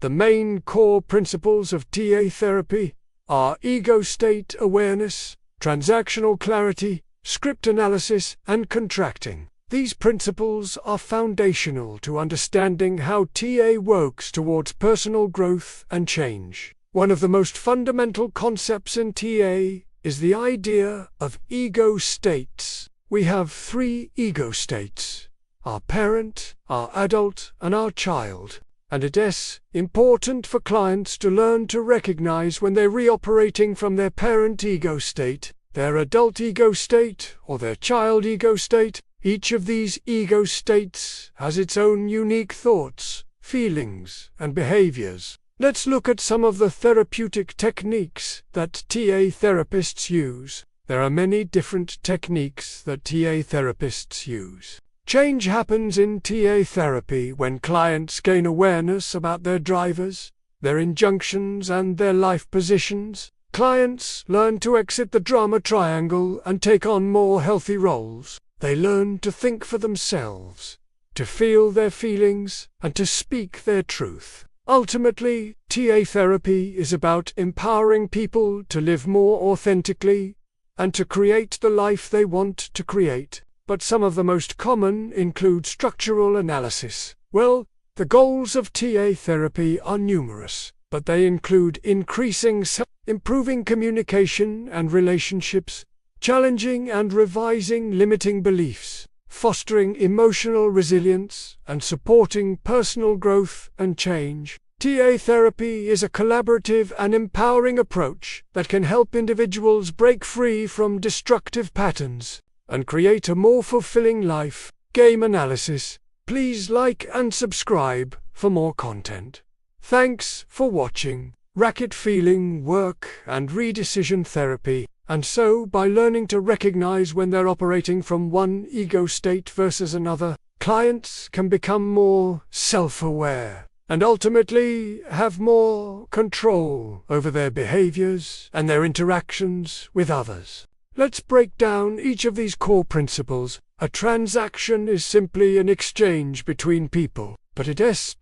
The main core principles of TA therapy are ego state awareness, transactional clarity, script analysis, and contracting. These principles are foundational to understanding how TA works towards personal growth and change. One of the most fundamental concepts in TA is the idea of ego states. We have 3 ego states: our parent, our adult, and our child. And it is important for clients to learn to recognize when they're reoperating from their parent ego state, their adult ego state, or their child ego state. Each of these ego states has its own unique thoughts, feelings, and behaviors. Let's look at some of the therapeutic techniques that TA therapists use. There are many different techniques that TA therapists use. Change happens in TA therapy when clients gain awareness about their drivers, their injunctions, and their life positions. Clients learn to exit the drama triangle and take on more healthy roles. They learn to think for themselves, to feel their feelings, and to speak their truth. Ultimately, TA therapy is about empowering people to live more authentically and to create the life they want to create. But some of the most common include structural analysis. Well, the goals of TA therapy are numerous, but they include increasing improving communication and relationships, challenging and revising limiting beliefs, fostering emotional resilience, and supporting personal growth and change. TA therapy is a collaborative and empowering approach that can help individuals break free from destructive patterns and create a more fulfilling life. Game analysis. Please like and subscribe for more content. Thanks for watching. Racket feeling work and redecision therapy. And so, by learning to recognize when they're operating from one ego state versus another, clients can become more self-aware and ultimately have more control over their behaviors and their interactions with others. Let's break down each of these core principles. A transaction is simply an exchange between people, but it is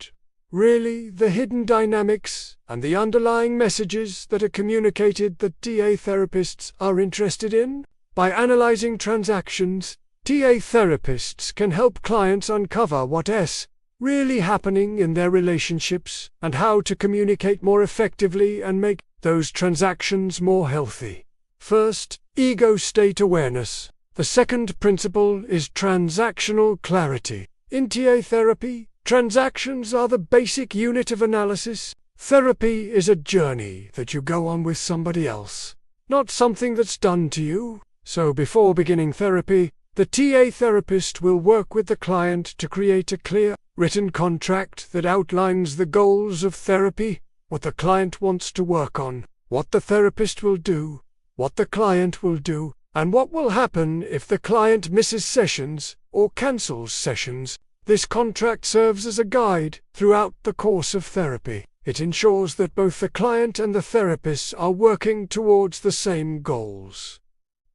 really the hidden dynamics and the underlying messages that are communicated that TA therapists are interested in. By analyzing transactions, TA therapists can help clients uncover what is really happening in their relationships and how to communicate more effectively and make those transactions more healthy. First, ego state awareness. The second principle is transactional clarity. In TA therapy, transactions are the basic unit of analysis. Therapy is a journey that you go on with somebody else, not something that's done to you. So before beginning therapy, the TA therapist will work with the client to create a clear, written contract that outlines the goals of therapy, what the client wants to work on, what the therapist will do, what the client will do, and what will happen if the client misses sessions or cancels sessions. This contract serves as a guide throughout the course of therapy. It ensures that both the client and the therapist are working towards the same goals,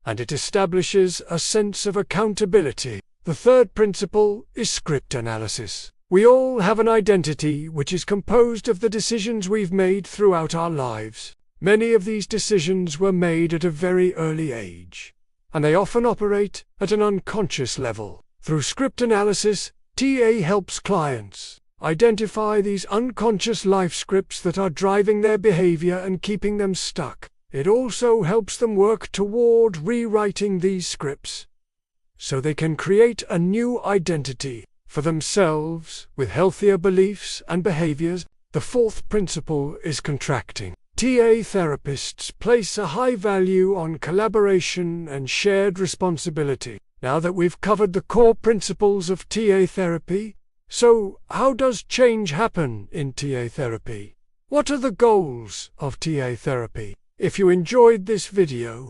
and it establishes a sense of accountability. The third principle is script analysis. We all have an identity which is composed of the decisions we've made throughout our lives. Many of these decisions were made at a very early age, and they often operate at an unconscious level. Through script analysis, TA helps clients identify these unconscious life scripts that are driving their behavior and keeping them stuck. It also helps them work toward rewriting these scripts so they can create a new identity for themselves with healthier beliefs and behaviors. The fourth principle is contracting. TA therapists place a high value on collaboration and shared responsibility. Now that we've covered the core principles of TA therapy, so how does change happen in TA therapy? What are the goals of TA therapy? If you enjoyed this video,